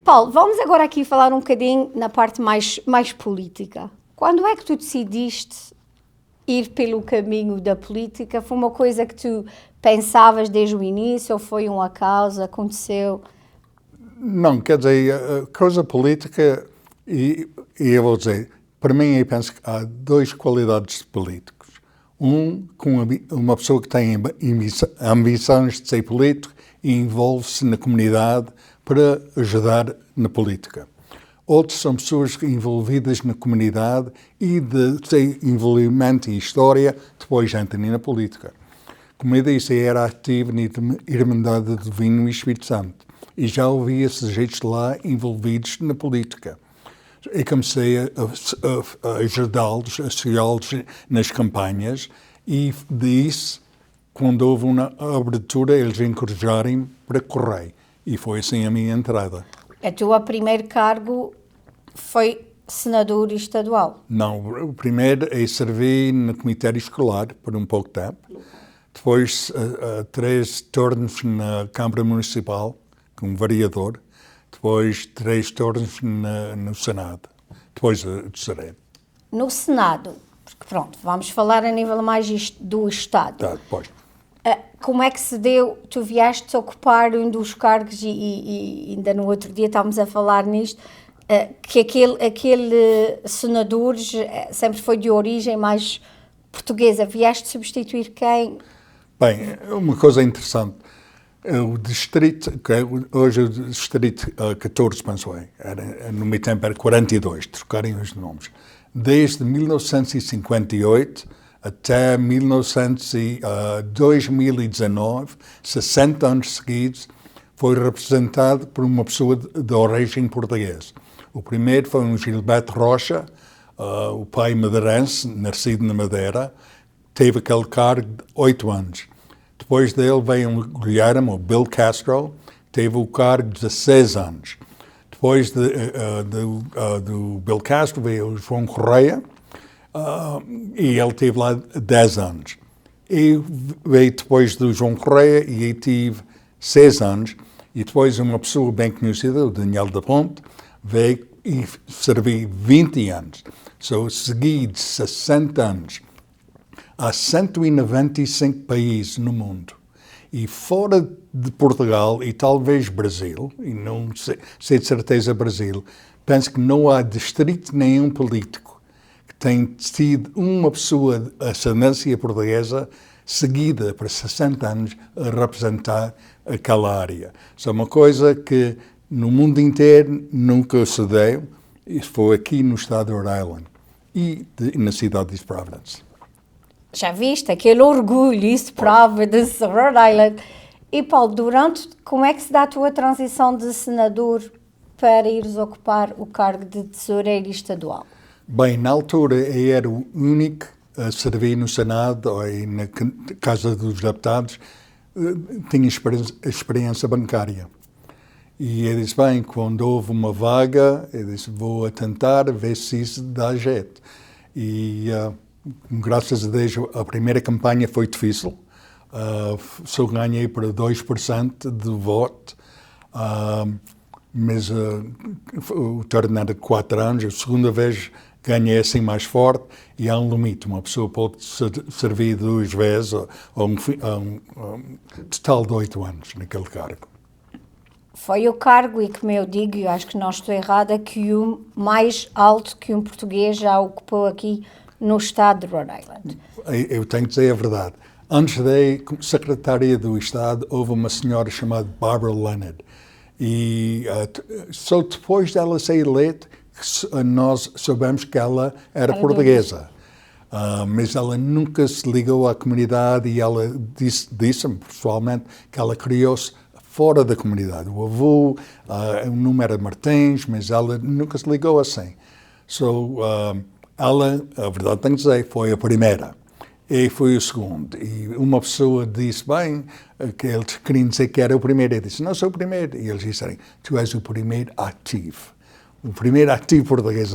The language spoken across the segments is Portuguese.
Paulo, vamos agora aqui falar um bocadinho na parte mais política. Quando é que tu decidiste ir pelo caminho da política? Foi uma coisa que tu pensavas desde o início ou foi um acaso, aconteceu? Não, quer dizer, a coisa política, e eu vou dizer, para mim eu penso que há duas qualidades de políticos. Com uma pessoa que tem ambições de ser político e envolve-se na comunidade para ajudar na política. Outros são pessoas envolvidas na comunidade e de seu envolvimento e história depois entram na política. Como eu disse, eu era ativo na Irmandade do Vinho e Espírito Santo e já ouvi esses sujeitos lá envolvidos na política. Eu comecei a ajudá-los, a segui-los nas campanhas e disso, quando houve uma abertura, eles encorajarem para correr. E foi assim a minha entrada. O teu primeiro cargo foi senador estadual? Não, o primeiro eu servi no comitê escolar por um pouco tempo. Depois 3 turnos na Câmara Municipal, como vereador. Depois 3 turnos no Senado. Depois de Sereno. No Senado, porque pronto, vamos falar a nível mais do Estado. Tá, depois. Como é que se deu, tu vieste ocupar um dos cargos e ainda no outro dia estávamos a falar nisto, que aquele senador sempre foi de origem mais portuguesa. Vieste substituir quem? Bem, uma coisa interessante, o distrito, hoje é o distrito 14, penso eu, no meu tempo era 42, trocarem os nomes. Desde 1958 até 2019, 60 anos seguidos, foi representado por uma pessoa de origem portuguesa. O primeiro foi um Gilberto Rocha, o pai madeirense, nascido na Madeira, teve aquele cargo de 8 anos. Depois dele veio um Guilherme, o Bill Castro, teve o cargo de 16 anos. Depois do Bill Castro veio o João Correia, e ele teve lá 10 anos. Eu veio depois do João Correia e eu tive 6 anos. E depois uma pessoa bem conhecida, o Daniel da Ponte, veio e servi 20 anos. Segui de 60 anos. Há 195 países no mundo. E fora de Portugal e talvez Brasil, e não sei de certeza Brasil, penso que não há distrito nenhum político que tenha tido uma pessoa de ascendência portuguesa seguida por 60 anos a representar aquela área. Isso é uma coisa que no mundo inteiro nunca se deu, e foi aqui no estado de Rhode Island e na cidade de Providence. Já viste, aquele orgulho, isso prova de Rhode Island. E Paulo, como é que se dá a tua transição de senador para ires ocupar o cargo de tesoureiro estadual? Bem, na altura eu era o único a servir no Senado ou na Casa dos Deputados, tinha experiência bancária. E eu disse, bem, quando houve uma vaga, eu disse, vou tentar ver se isso dá jeito. E graças a Deus, a primeira campanha foi difícil. Só ganhei para 2% do voto, mas o turno era de 4 anos. A segunda vez ganhei assim mais forte e há um limite. Uma pessoa pode servir 2 vezes ou um total de 8 anos naquele cargo. Foi o cargo, e como eu digo, eu acho que não estou errada, que o mais alto que um português já ocupou aqui no estado de Rhode Island. Eu tenho que dizer a verdade. Antes da secretária do Estado, houve uma senhora chamada Barbara Leonard. E só depois dela ser eleita, nós soubemos que ela era portuguesa. Mas ela nunca se ligou à comunidade e ela disse-me pessoalmente que ela criou-se fora da comunidade. O avô, o nome era Martins, mas ela nunca se ligou assim. Ela, a verdade tem que dizer, foi a primeira. E foi o segundo. E uma pessoa disse, bem, que eles queriam dizer que era o primeiro. Eu disse, não sou o primeiro. E eles disseram, tu és o primeiro ativo. O primeiro ativo português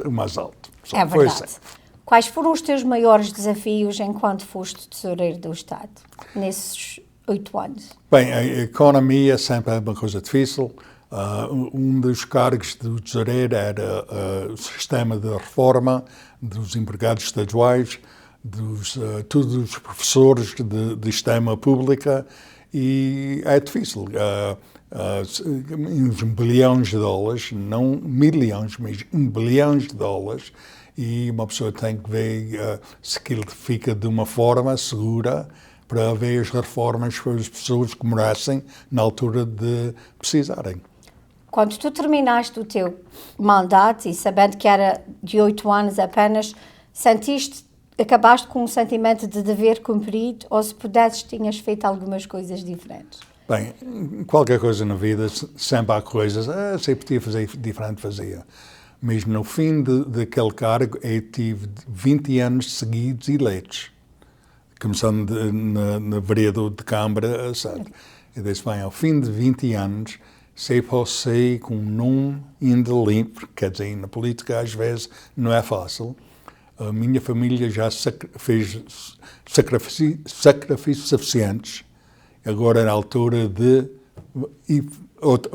o mais alto. É verdade. Assim. Quais foram os teus maiores desafios enquanto foste tesoureiro do Estado, nesses 8 anos? Bem, a economia sempre é uma coisa difícil. Um dos cargos do tesoureiro era o sistema de reforma dos empregados estaduais, todos os professores de sistema pública, e é difícil. Uns bilhões de dólares, não milhões, mas bilhões de dólares, e uma pessoa tem que ver se aquilo fica de uma forma segura para haver as reformas para as pessoas que morassem na altura de precisarem. Quando tu terminaste o teu mandato, e sabendo que era de 8 anos apenas, acabaste com um sentimento de dever cumprido, ou se pudesses, tinhas feito algumas coisas diferentes? Bem, qualquer coisa na vida, sempre há coisas, se eu podia fazer diferente, fazia. Mas no fim daquele cargo, eu tive 20 anos seguidos eleitos. Começando na vereador de Câmara, sabe? Eu disse, bem, ao fim de 20 anos, se eu posso sair com um nome ainda limpo, quer dizer, na política às vezes não é fácil. A minha família já fez sacrifícios suficientes. Agora é a altura de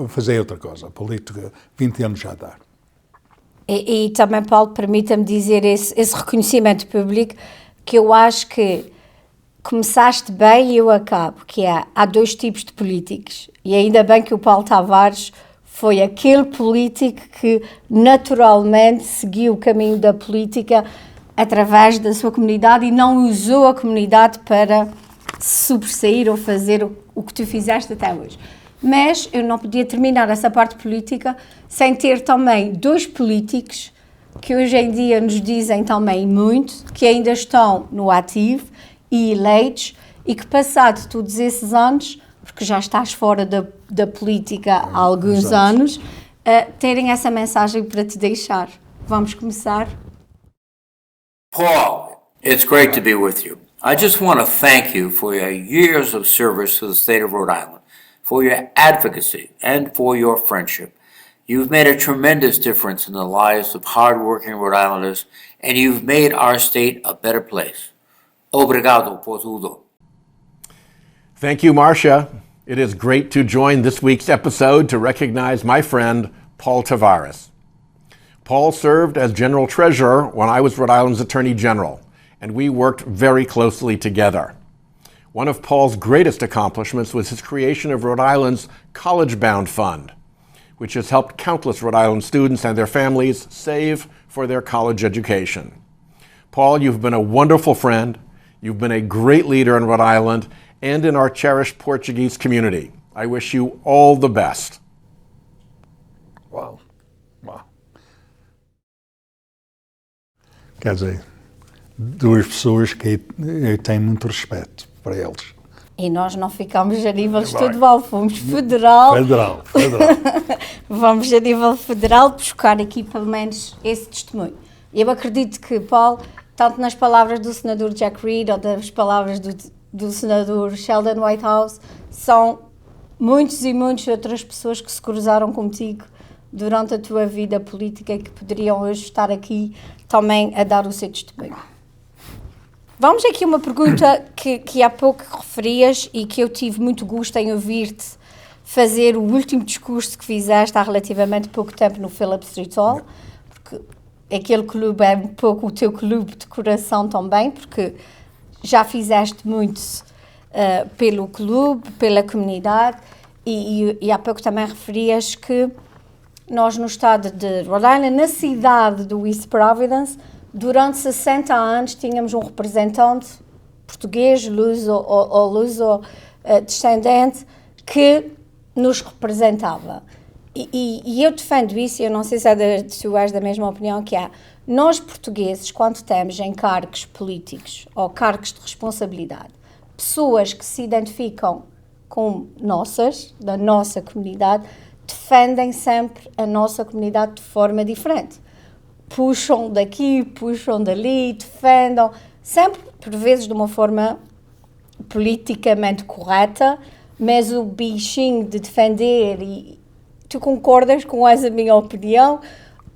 fazer outra coisa. A política, 20 anos já dá. E também, Paulo, permita-me dizer esse reconhecimento público, que eu acho que começaste bem e eu acabo, que há dois tipos de políticos. E ainda bem que o Paulo Tavares foi aquele político que naturalmente seguiu o caminho da política através da sua comunidade e não usou a comunidade para sobressair ou fazer o que tu fizeste até hoje. Mas eu não podia terminar essa parte política sem ter também dois políticos que hoje em dia nos dizem também muito, que ainda estão no ativo e eleitos, e que passado todos esses anos, porque já estás fora da política há alguns anos, terem essa mensagem para te deixar. Vamos começar. Paul, it's great to be with you. I just want to thank you for your years of service to the state of Rhode Island, for your advocacy, and for your friendship. You've made a tremendous difference in the lives of hard-working Rhode Islanders, and you've made our state a better place. Obrigado por tudo. Thank you, Marcia. It is great to join this week's episode to recognize my friend, Paul Tavares. Paul served as General Treasurer when I was Rhode Island's Attorney General, and we worked very closely together. One of Paul's greatest accomplishments was his creation of Rhode Island's College Bound Fund, which has helped countless Rhode Island students and their families save for their college education. Paul, you've been a wonderful friend. You've been a great leader in Rhode Island and in our cherished Portuguese community. I wish you all the best. Uau. Quer dizer, duas pessoas que eu tenho muito respeito para eles. E nós não ficamos a nível estadual, fomos federal. Federal. Vamos a nível federal buscar aqui pelo menos esse testemunho. Eu acredito que, Paulo, tanto nas palavras do senador Jack Reed ou das palavras do senador Sheldon Whitehouse, são muitos e muitas outras pessoas que se cruzaram contigo durante a tua vida política e que poderiam hoje estar aqui também a dar o seu testemunho. Vamos aqui a uma pergunta que há pouco referias e que eu tive muito gosto em ouvir-te fazer o último discurso que fizeste há relativamente pouco tempo no Phillips Street Hall, porque aquele clube é um pouco o teu clube de coração também, porque já fizeste muito pelo clube, pela comunidade, e há pouco também referias que nós no estado de Rhode Island, na cidade do East Providence, durante 60 anos tínhamos um representante português, luso ou luso-descendente, que nos representava. E eu defendo isso, e eu não sei se tu és da mesma opinião que há. Nós portugueses, quando temos em cargos políticos ou cargos de responsabilidade, pessoas que se identificam como da nossa comunidade, defendem sempre a nossa comunidade de forma diferente. Puxam daqui, puxam dali, defendam, sempre por vezes de uma forma politicamente correta, mas o bichinho de defender, e tu concordas com essa minha opinião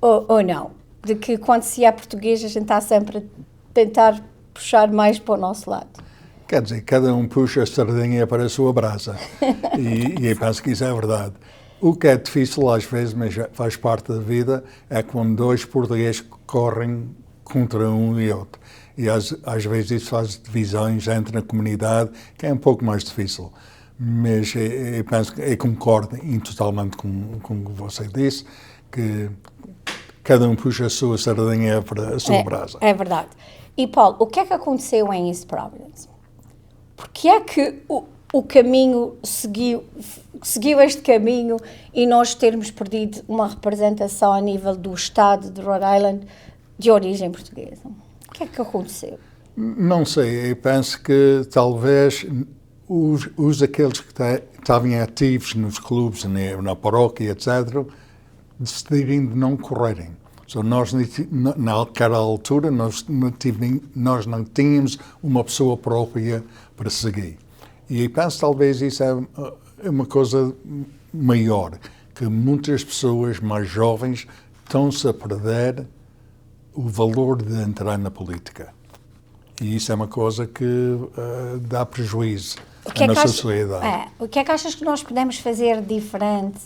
ou não? De que quando se é português a gente está sempre a tentar puxar mais para o nosso lado. Quer dizer, cada um puxa a sardinha para a sua brasa. E eu penso que isso é verdade. O que é difícil às vezes, mas faz parte da vida, é quando dois portugueses correm contra um e outro. E às vezes isso faz divisões entre a comunidade, que é um pouco mais difícil. Mas eu penso que eu concordo totalmente com o que você disse, que cada um puxa a sua sardinha para a sua brasa. É verdade. E Paulo, o que é que aconteceu em East Providence? Porque é que o caminho seguiu este caminho e nós termos perdido uma representação a nível do Estado de Rhode Island de origem portuguesa? O que é que aconteceu? Não sei, eu penso que talvez aqueles que estavam ativos nos clubes, na paróquia, etc., decidirem de não correrem. So, nós, naquela altura, nós não tínhamos uma pessoa própria para seguir. E eu penso que talvez isso é uma coisa maior, que muitas pessoas mais jovens estão-se a perder o valor de entrar na política. E isso é uma coisa que dá prejuízo à nossa sociedade. O que é que achas que nós podemos fazer diferente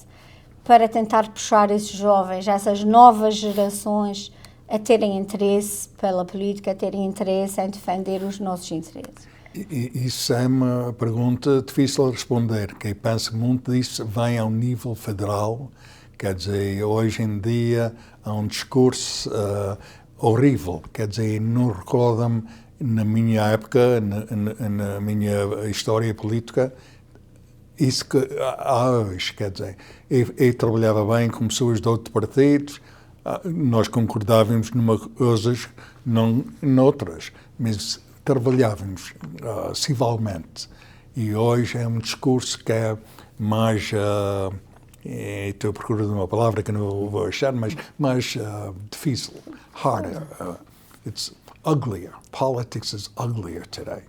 para tentar puxar esses jovens, essas novas gerações, a terem interesse pela política, a terem interesse em defender os nossos interesses? Isso é uma pergunta difícil de responder, que eu penso que muito disso vem ao nível federal. Quer dizer, hoje em dia há um discurso horrível. Quer dizer, não recordo-me, na minha época, na minha história política, isso que há hoje. Quer dizer, eu trabalhava bem com pessoas de outros partidos, nós concordávamos numa coisas, não noutras, mas trabalhávamos civilmente. E hoje é um discurso que é mais... estou procurando uma palavra que não vou achar, mas mais difícil, harder. It's uglier. Politics is uglier today.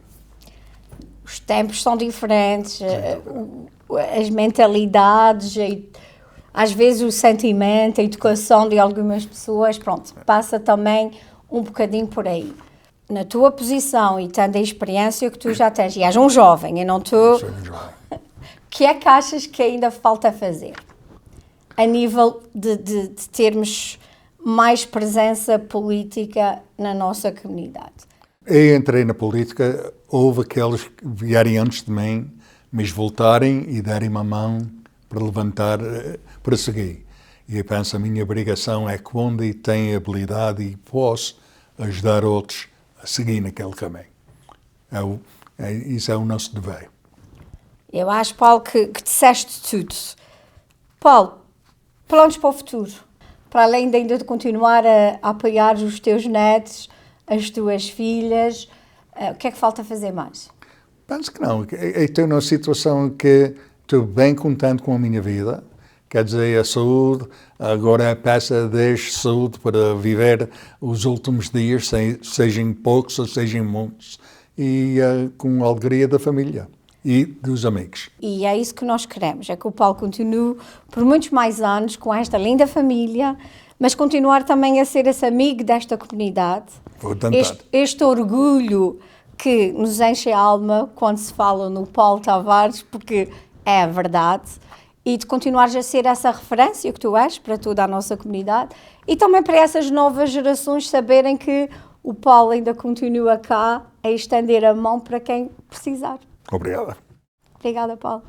Os tempos são diferentes, as mentalidades, às vezes o sentimento, a educação de algumas pessoas, pronto, passa também um bocadinho por aí. Na tua posição e tendo a experiência que tu já tens, e és um jovem, eu não estou... O que é que achas que ainda falta fazer? A nível de termos mais presença política na nossa comunidade. Eu entrei na política, houve aqueles que vierem antes de mim, mas voltarem e darem uma mão para levantar, para seguir. E eu penso a minha obrigação é quando eu tenho habilidade e posso ajudar outros a seguir naquele caminho. Isso é o nosso dever. Eu acho, Paulo, que disseste tudo. Paulo, planos para o futuro? Para além de ainda de continuar a apoiar os teus netos, as tuas filhas, o que é que falta fazer mais? Penso que não. Eu estou numa situação que estou bem contente com a minha vida. Quer dizer, a saúde, agora é peça de saúde para viver os últimos dias, sejam poucos ou sejam muitos, e com a alegria da família e dos amigos. E é isso que nós queremos, é que o Paulo continue por muitos mais anos com esta linda família, mas continuar também a ser esse amigo desta comunidade. Vou tentar. Este orgulho que nos enche a alma quando se fala no Paulo Tavares, porque é a verdade, e de continuares a ser essa referência que tu és para toda a nossa comunidade, e também para essas novas gerações saberem que o Paulo ainda continua cá a estender a mão para quem precisar. Obrigado. Obrigada, Paulo.